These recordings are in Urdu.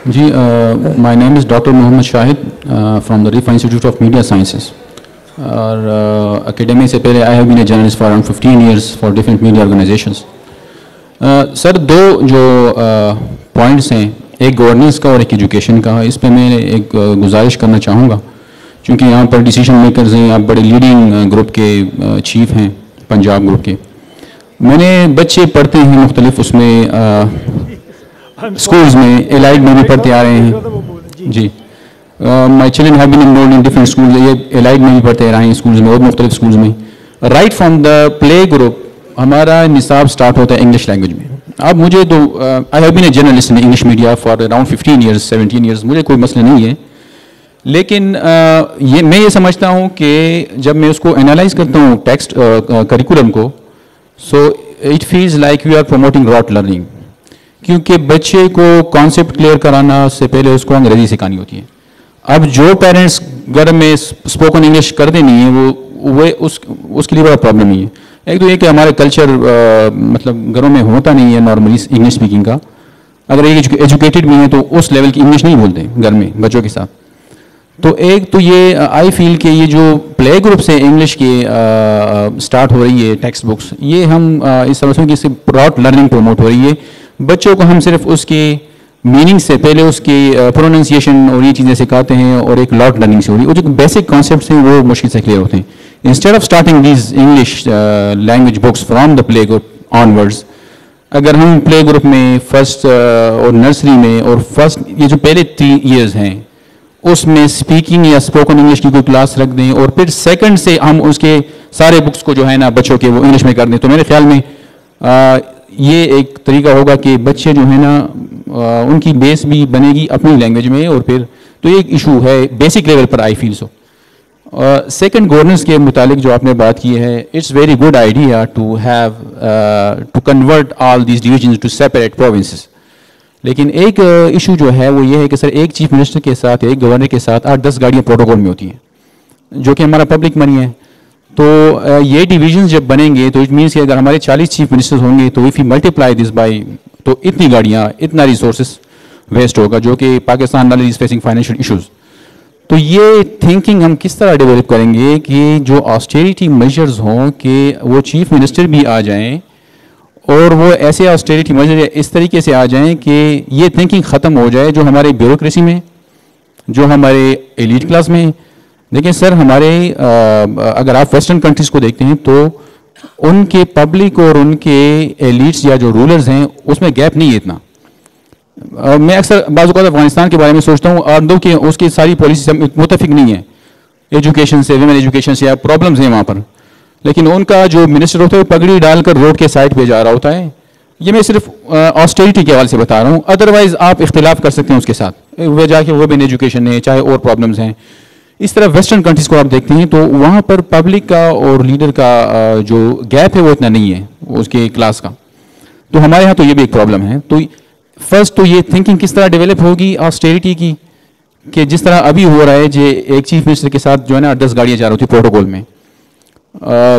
G my name is doctor Muhammad Shahid from the Riphah institute of media sciences. اور اکیڈمی سے پہلے I have been a journalist for around 15 years for different media organisations. Sir دو جو پوائنٹس ہیں, ایک گورننس کا اور ایک ایجوکیشن کا, اس پہ میں ایک گزارش کرنا چاہوں گا چونکہ یہاں پر ڈیسیشن میکرز ہیں, آپ بڑے لیڈنگ گروپ کے چیف ہیں پنجاب گروپ کے. میں نے بچے پڑھتے ہیں مختلف اس میں اسکولز میں, الائڈ میں بھی پڑھتے آ رہے ہیں جی. My children have been enrolled in different schools, یہ الائڈ میں بھی پڑھتے رہے ہیں اسکولز میں اور مختلف اسکولز میں. Right from the play group ہمارا نصاب اسٹارٹ ہوتا ہے انگلش لینگویج میں. اب مجھے تو آئی have been a journalist in English media for around 15 years 17 years, مجھے کوئی مسئلہ نہیں ہے. لیکن میں یہ سمجھتا ہوں کہ جب میں اس کو انالائز کرتا ہوں ٹیکسٹ کریکولم کو, so it feels like we are promoting rote learning, کیونکہ بچے کو کانسیپٹ کلیئر کرانا سے پہلے اس کو انگریزی سکھانی ہوتی ہے. اب جو پیرنٹس گھر میں اسپوکن انگلش کرتے نہیں ہیں وہ اس کے لیے بڑا پرابلم نہیں ہے. ایک تو یہ کہ ہمارے کلچر مطلب گھروں میں ہوتا نہیں ہے نارملی انگلش اسپیکنگ کا. اگر ایجوکیٹڈ بھی ہیں تو اس لیول کی انگلش نہیں بولتے گھر میں بچوں کے ساتھ. تو ایک تو یہ آئی فیل کہ یہ جو پلے گروپ سے انگلش کی اسٹارٹ ہو رہی ہے ٹیکسٹ بکس, یہ ہم اس سمجھتے ہیں کہ اس سے براڈ لرننگ پروموٹ ہو رہی ہے. بچوں کو ہم صرف اس کے میننگ سے پہلے اس کی پروننسیشن اور یہ چیزیں سکھاتے ہیں, اور ایک لاٹ لرننگ سے ہو رہی ہے, اور جو بیسک کانسیپٹس ہیں وہ مشکل سے کلیئر ہوتے ہیں. Instead of starting these English language books from the play group on words, اگر ہم پلے گروپ میں فرسٹ اور نرسری میں اور فرسٹ یہ جو پہلے 3 ایئرز ہیں اس میں اسپیکنگ یا اسپوکن انگلش کی کوئی کلاس رکھ دیں, اور پھر سیکنڈ سے ہم اس کے سارے بکس کو جو ہے نا بچوں کے وہ انگلش میں کر دیں, تو میرے خیال میں یہ ایک طریقہ ہوگا کہ بچے جو ہے نا ان کی بیس بھی بنے گی اپنی لینگویج میں. اور پھر تو یہ ایک ایشو ہے بیسک لیول پر I feel so. Second governance کے متعلق جو آپ نے بات کی ہے, it's very good idea to have to convert all these divisions to separate provinces. لیکن ایک ایشو جو ہے وہ یہ ہے کہ سر ایک چیف منسٹر کے ساتھ ایک گورنر کے ساتھ 8-10 گاڑیاں پروٹوکول میں ہوتی ہیں جو کہ ہمارا پبلک منی ہے. تو یہ ڈویژنز جب بنیں گے تو اٹ مینس کہ اگر ہمارے 40 چیف منسٹرز ہوں گے تو if you multiply this by, تو اتنی گاڑیاں اتنا ریسورسز ویسٹ ہوگا, جو کہ پاکستان نال از فیسنگ فائنینشیل ایشوز. تو یہ تھنکنگ ہم کس طرح ڈیولپ کریں گے کہ جو آسٹیریٹی میجرز ہوں کہ وہ چیف منسٹر بھی آ جائیں, اور وہ ایسے آسٹیریٹی میجر اس طریقے سے آ جائیں کہ یہ تھنکنگ ختم ہو جائے جو ہمارے بیوروکریسی میں, جو ہمارے ایلیٹ کلاس میں. دیکھیں سر ہمارے اگر آپ ویسٹرن کنٹریز کو دیکھتے ہیں تو ان کے پبلک اور ان کے ایلیٹس یا جو رولرز ہیں اس میں گیپ نہیں ہے اتنا. میں اکثر بعض اوقات افغانستان کے بارے میں سوچتا ہوں, آردو کہ اس کی ساری پالیسی متفق نہیں ہے ایجوکیشن سے, ویمن ایجوکیشن سے, یا پرابلمز ہیں وہاں پر, لیکن ان کا جو منسٹر ہوتا ہے وہ پگڑی ڈال کر روڈ کے سائڈ پہ جا رہا ہوتا ہے. یہ میں صرف آسٹیریٹی کے حوالے سے بتا رہا ہوں, ادروائز آپ اختلاف کر سکتے ہیں اس کے ساتھ, وہ جا کے ویمن ایجوکیشن ہے چاہے اور پرابلمز ہیں. اس طرح ویسٹرن کنٹریز کو آپ دیکھتے ہیں تو وہاں پر پبلک کا اور لیڈر کا جو گیپ ہے وہ اتنا نہیں ہے اس کے کلاس کا. تو ہمارے یہاں تو یہ بھی ایک پرابلم ہے. تو فرسٹ تو یہ تھنکنگ کس طرح ڈیولپ ہوگی آسٹیریٹی کی, کہ جس طرح ابھی ہو رہا ہے جو ایک چیف منسٹر کے ساتھ جو ہے نا 10 گاڑیاں جا رہی ہوتی پروٹوکول میں,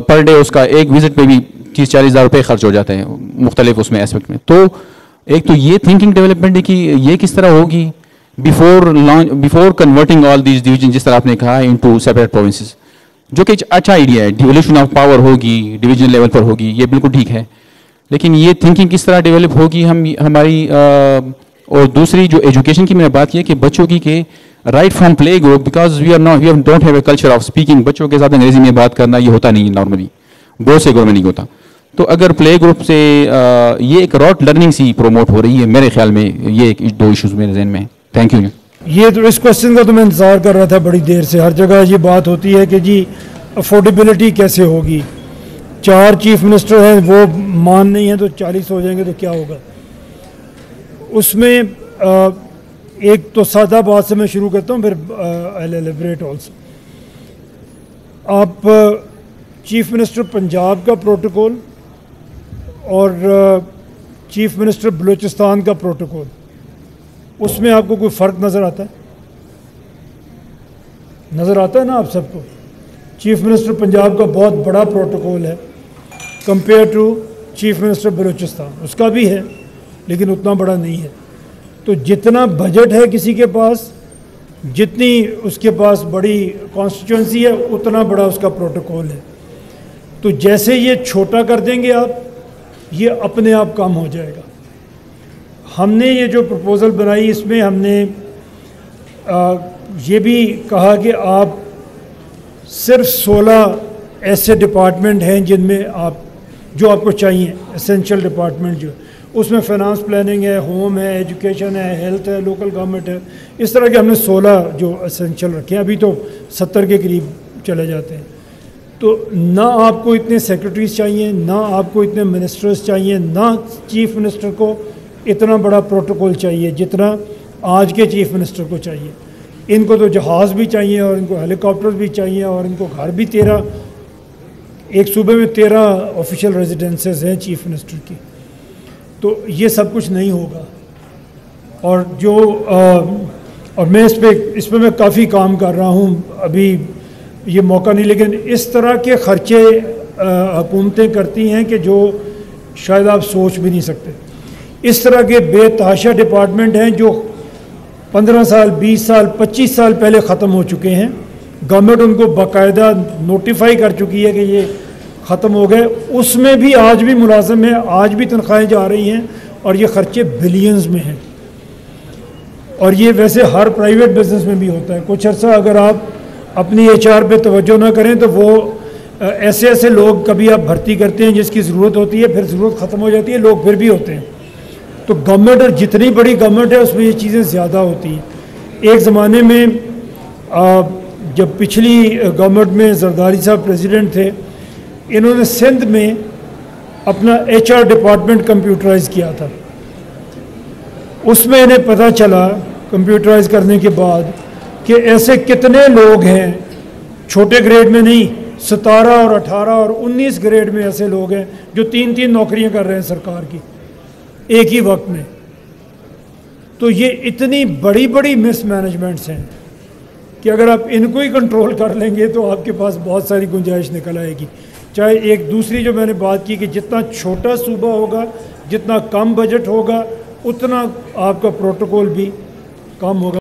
پر ڈے اس کا ایک وزٹ پہ بھی 30-40 ہزار روپے خرچ ہو جاتے ہیں مختلف اس میں ایسپیکٹ میں. تو ایک تو یہ تھنکنگ ڈیولپمنٹ ہے کہ یہ کس طرح ہوگی before converting all these division, جس طرح آپ نے کہا انٹو سیپریٹ پروونسز, جو کہ اچھا آئیڈیا ہے. ڈیولیشن آف پاور ہوگی ڈویژن لیول پر ہوگی, یہ بالکل ٹھیک ہے, لیکن یہ تھنکنگ کس طرح ڈیولپ ہوگی ہماری. اور دوسری جو ایجوکیشن کی میں نے بات کی ہے کہ بچوں کی کہ right from play group, because we don't have a culture of speaking, بچوں کے ساتھ انگریزی میں بات کرنا یہ ہوتا نہیں نارملی, بہت سے گھروں میں نہیں ہوتا. تو اگر پلے گروپ سے یہ ایک راٹ لرننگ سی پروموٹ ہو رہی ہے میرے خیال میں, یہ 2 ایشوز میرے ذہن میں ہیں. Thank you. یہ تو اس کوشچن کا تو میں انتظار کر رہا تھا بڑی دیر سے. ہر جگہ یہ بات ہوتی ہے کہ جی افورڈیبلٹی کیسے ہوگی, 4 چیف منسٹر ہیں وہ مان نہیں ہیں تو 40 ہو جائیں گے تو کیا ہوگا. اس میں ایک تو سادہ بات سے میں شروع کرتا ہوں, پھر آئی ول ایلیبریٹ آلسو. آپ چیف منسٹر پنجاب کا پروٹوکول اور چیف منسٹر بلوچستان کا پروٹوکول, اس میں آپ کو کوئی فرق نظر آتا ہے؟ نظر آتا ہے نا آپ سب کو. چیف منسٹر پنجاب کا بہت بڑا پروٹوکول ہے compare to chief minister Balochistan, اس کا بھی ہے لیکن اتنا بڑا نہیں ہے. تو جتنا بجٹ ہے کسی کے پاس، جتنی اس کے پاس بڑی کانسٹیچوئنسی ہے، اتنا بڑا اس کا پروٹوکول ہے. تو جیسے یہ چھوٹا کر دیں گے آپ، یہ اپنے آپ کم ہو جائے گا. ہم نے یہ جو پرپوزل بنائی، اس میں ہم نے یہ بھی کہا کہ آپ صرف 16 ایسے ڈپارٹمنٹ ہیں جن میں جو آپ کو چاہیے، اسینشل ڈپارٹمنٹ جو، اس میں فائنانس پلاننگ ہے، ہوم ہے، ایجوکیشن ہے، ہیلتھ ہے، لوکل گورنمنٹ ہے. اس طرح کے ہم نے 16 جو اسینشل رکھے ہیں. ابھی تو 70 کے قریب چلے جاتے ہیں. تو نہ آپ کو اتنے سیکرٹریز چاہیے، نہ آپ کو اتنے منسٹرز چاہیے، نہ چیف منسٹر کو اتنا بڑا پروٹوکول چاہیے جتنا آج کے چیف منسٹر کو چاہیے. ان کو تو جہاز بھی چاہیے، اور ان کو ہیلی کاپٹر بھی چاہیے، اور ان کو گھر بھی 13، ایک صوبے میں 13 آفیشیل ریزیڈنسز ہیں چیف منسٹر کی. تو یہ سب کچھ نہیں ہوگا. اور میں اس پہ میں کافی کام کر رہا ہوں. ابھی یہ موقع نہیں، لیکن اس طرح کے خرچے حکومتیں کرتی ہیں کہ جو شاید آپ سوچ بھی نہیں سکتے. اس طرح کے بے تحاشا ڈپارٹمنٹ ہیں جو 15 سال 20 سال 25 سال پہلے ختم ہو چکے ہیں. گورنمنٹ ان کو باقاعدہ نوٹیفائی کر چکی ہے کہ یہ ختم ہو گئے. اس میں بھی آج بھی ملازم ہیں، آج بھی تنخواہیں جا رہی ہیں، اور یہ خرچے بلینز میں ہیں. اور یہ ویسے ہر پرائیویٹ بزنس میں بھی ہوتا ہے. کچھ عرصہ اگر آپ اپنی HR پہ توجہ نہ کریں تو وہ ایسے لوگ کبھی آپ بھرتی کرتے ہیں جس کی ضرورت ہوتی ہے، پھر ضرورت ختم ہو جاتی ہے، لوگ پھر بھی ہوتے ہیں. تو گورنمنٹ، اور جتنی بڑی گورنمنٹ ہے اس میں یہ چیزیں زیادہ ہوتی ہیں. ایک زمانے میں جب پچھلی گورنمنٹ میں زرداری صاحب پریزیڈنٹ تھے، انہوں نے سندھ میں اپنا HR ڈپارٹمنٹ کمپیوٹرائز کیا تھا. اس میں انہیں پتہ چلا کمپیوٹرائز کرنے کے بعد کہ ایسے کتنے لوگ ہیں، چھوٹے گریڈ میں نہیں، 17 اور 18 اور 19 گریڈ میں ایسے لوگ ہیں جو 3 نوکریاں کر رہے ہیں سرکار کی ایک ہی وقت میں. تو یہ اتنی بڑی بڑی مس مینجمنٹس ہیں کہ اگر آپ ان کو ہی کنٹرول کر لیں گے تو آپ کے پاس بہت ساری گنجائش نکل آئے گی. چاہے ایک دوسری جو میں نے بات کی کہ جتنا چھوٹا صوبہ ہوگا، جتنا کم بجٹ ہوگا، اتنا آپ کا پروٹوکول بھی کم ہوگا.